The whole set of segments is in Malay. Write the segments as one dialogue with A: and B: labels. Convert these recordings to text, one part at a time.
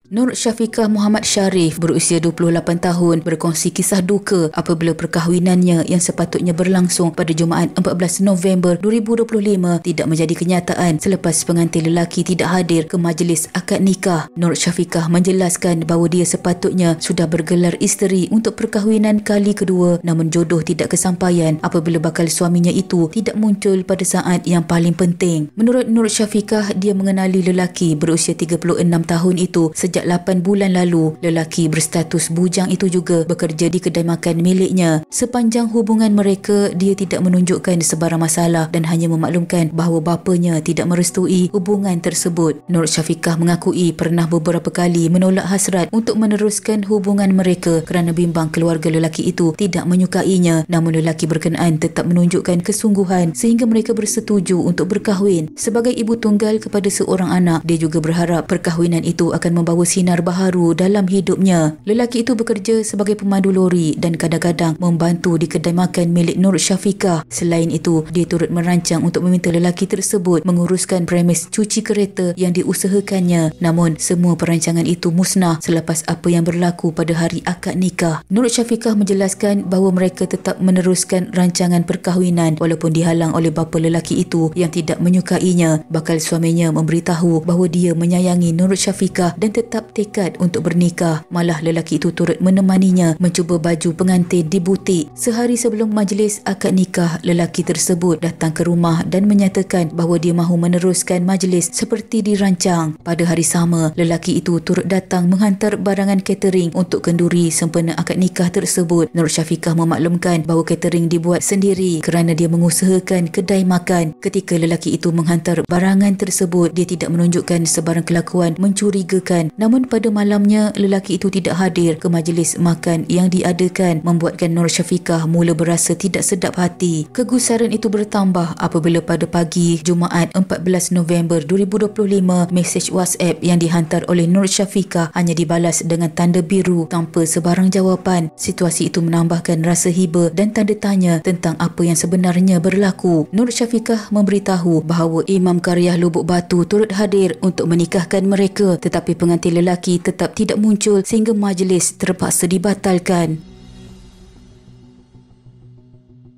A: Nur Syafiqah Muhammad Sharif berusia 28 tahun berkongsi kisah duka apabila perkahwinannya yang sepatutnya berlangsung pada Jumaat 14 November 2025 tidak menjadi kenyataan selepas pengantin lelaki tidak hadir ke majlis akad nikah. Nur Syafiqah menjelaskan bahawa dia sepatutnya sudah bergelar isteri untuk perkahwinan kali kedua, namun jodoh tidak kesampaian apabila bakal suaminya itu tidak muncul pada saat yang paling penting. Menurut Nur Syafiqah, dia mengenali lelaki berusia 36 tahun itu sejak 8 bulan lalu. Lelaki berstatus bujang itu juga bekerja di kedai makan miliknya. Sepanjang hubungan mereka, dia tidak menunjukkan sebarang masalah dan hanya memaklumkan bahawa bapanya tidak merestui hubungan tersebut. Nur Syafiqah mengakui pernah beberapa kali menolak hasrat untuk meneruskan hubungan mereka kerana bimbang keluarga lelaki itu tidak menyukainya, namun lelaki berkenaan tetap menunjukkan kesungguhan sehingga mereka bersetuju untuk berkahwin. Sebagai ibu tunggal kepada seorang anak, dia juga berharap perkahwinan itu akan membawa sinar baharu dalam hidupnya. Lelaki itu bekerja sebagai pemandu lori dan kadang-kadang membantu di kedai makan milik Nur Syafiqah. Selain itu, dia turut merancang untuk meminta lelaki tersebut menguruskan premis cuci kereta yang diusahakannya. Namun, semua perancangan itu musnah selepas apa yang berlaku pada hari akad nikah. Nur Syafiqah menjelaskan bahawa mereka tetap meneruskan rancangan perkahwinan walaupun dihalang oleh bapa lelaki itu yang tidak menyukainya. Bakal suaminya memberitahu bahawa dia menyayangi Nur Syafiqah dan tetap tekad untuk bernikah. Malah lelaki itu turut menemaninya mencuba baju pengantin di butik. Sehari sebelum majlis akad nikah, lelaki tersebut datang ke rumah dan menyatakan bahawa dia mahu meneruskan majlis seperti dirancang. Pada hari sama, lelaki itu turut datang menghantar barangan catering untuk kenduri sempena akad nikah tersebut. Nur Syafiqah memaklumkan bahawa catering dibuat sendiri kerana dia mengusahakan kedai makan. Ketika lelaki itu menghantar barangan tersebut, dia tidak menunjukkan sebarang kelakuan mencurigakan. Namun pada malamnya, lelaki itu tidak hadir ke majlis makan yang diadakan, membuatkan Nur Syafiqah mula berasa tidak sedap hati. Kegusaran itu bertambah apabila pada pagi Jumaat 14 November 2025, mesej WhatsApp yang dihantar oleh Nur Syafiqah hanya dibalas dengan tanda biru tanpa sebarang jawapan. Situasi itu menambahkan rasa hiba dan tanda tanya tentang apa yang sebenarnya berlaku. Nur Syafiqah memberitahu bahawa Imam Qaryah Lubuk Batu turut hadir untuk menikahkan mereka, tetapi pengantin lelaki tetap tidak muncul sehingga majlis terpaksa dibatalkan.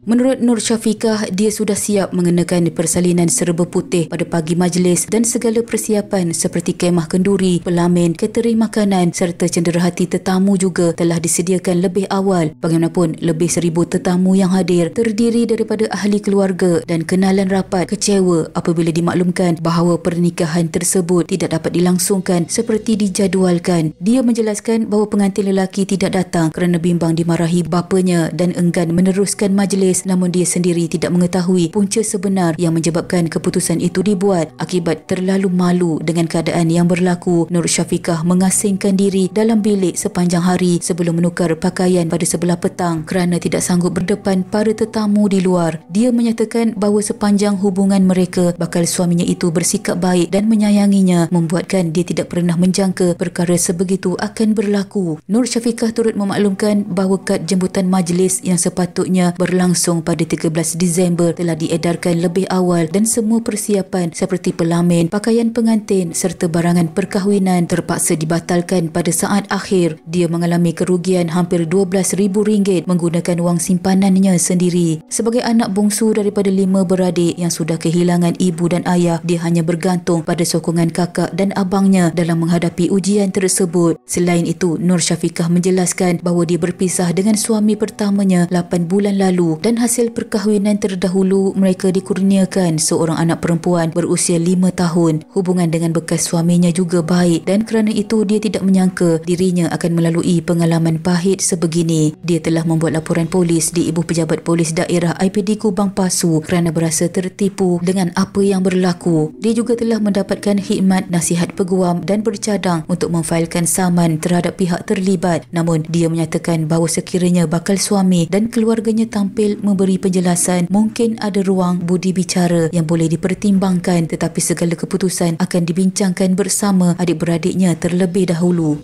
A: Menurut Nur Syafiqah, dia sudah siap mengenakan persalinan serba putih pada pagi majlis dan segala persiapan seperti kemah kenduri, pelamin, catering makanan serta cenderahati tetamu juga telah disediakan lebih awal. Bagaimanapun, lebih 1,000 tetamu yang hadir terdiri daripada ahli keluarga dan kenalan rapat kecewa apabila dimaklumkan bahawa pernikahan tersebut tidak dapat dilangsungkan seperti dijadualkan. Dia menjelaskan bahawa pengantin lelaki tidak datang kerana bimbang dimarahi bapanya dan enggan meneruskan majlis, namun dia sendiri tidak mengetahui punca sebenar yang menyebabkan keputusan itu dibuat. Akibat terlalu malu dengan keadaan yang berlaku, Nur Syafiqah mengasingkan diri dalam bilik sepanjang hari sebelum menukar pakaian pada sebelah petang kerana tidak sanggup berdepan para tetamu di luar. Dia menyatakan bahawa sepanjang hubungan mereka, bakal suaminya itu bersikap baik dan menyayanginya, membuatkan dia tidak pernah menjangka perkara sebegitu akan berlaku. Nur Syafiqah turut memaklumkan bahawa kad jemputan majlis yang sepatutnya berlangsung pada 13 Disember telah diedarkan lebih awal dan semua persiapan seperti pelamin, pakaian pengantin serta barangan perkahwinan terpaksa dibatalkan pada saat akhir. Dia mengalami kerugian hampir RM12,000 menggunakan wang simpanannya sendiri. Sebagai anak bongsu daripada 5 beradik yang sudah kehilangan ibu dan ayah, dia hanya bergantung pada sokongan kakak dan abangnya dalam menghadapi ujian tersebut. Selain itu, Nur Syafiqah menjelaskan bahawa dia berpisah dengan suami pertamanya 8 bulan lalu dan hasil perkahwinan terdahulu mereka dikurniakan seorang anak perempuan berusia 5 tahun. Hubungan dengan bekas suaminya juga baik dan kerana itu dia tidak menyangka dirinya akan melalui pengalaman pahit sebegini. Dia telah membuat laporan polis di Ibu Pejabat Polis Daerah IPD Kubang Pasu kerana berasa tertipu dengan apa yang berlaku. Dia juga telah mendapatkan khidmat nasihat peguam dan bercadang untuk memfailkan saman terhadap pihak terlibat. Namun dia menyatakan bahawa sekiranya bakal suami dan keluarganya tampil memberi penjelasan, mungkin ada ruang budi bicara yang boleh dipertimbangkan, tetapi segala keputusan akan dibincangkan bersama adik-beradiknya terlebih dahulu.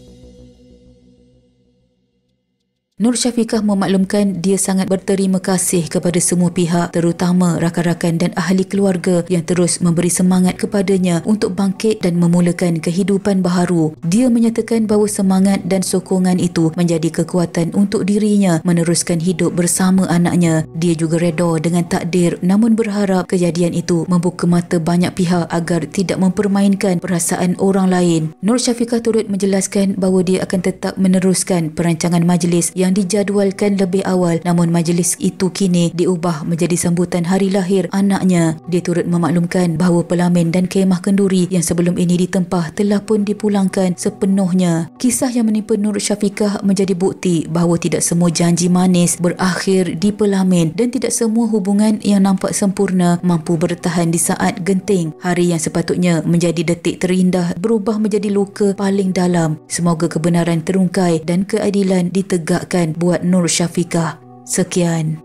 A: Nur Syafiqah memaklumkan dia sangat berterima kasih kepada semua pihak, terutama rakan-rakan dan ahli keluarga yang terus memberi semangat kepadanya untuk bangkit dan memulakan kehidupan baharu. Dia menyatakan bahawa semangat dan sokongan itu menjadi kekuatan untuk dirinya meneruskan hidup bersama anaknya. Dia juga reda dengan takdir, namun berharap kejadian itu membuka mata banyak pihak agar tidak mempermainkan perasaan orang lain. Nur Syafiqah turut menjelaskan bahawa dia akan tetap meneruskan perancangan majlis yang dijadualkan lebih awal, namun majlis itu kini diubah menjadi sambutan hari lahir anaknya. Dia turut memaklumkan bahawa pelamin dan kemah kenduri yang sebelum ini ditempah telah pun dipulangkan sepenuhnya. Kisah yang menimpa Nur Syafiqah menjadi bukti bahawa tidak semua janji manis berakhir di pelamin dan tidak semua hubungan yang nampak sempurna mampu bertahan di saat genting. Hari yang sepatutnya menjadi detik terindah berubah menjadi luka paling dalam. Semoga kebenaran terungkai dan keadilan ditegakkan buat Nur Syafiqah. Sekian.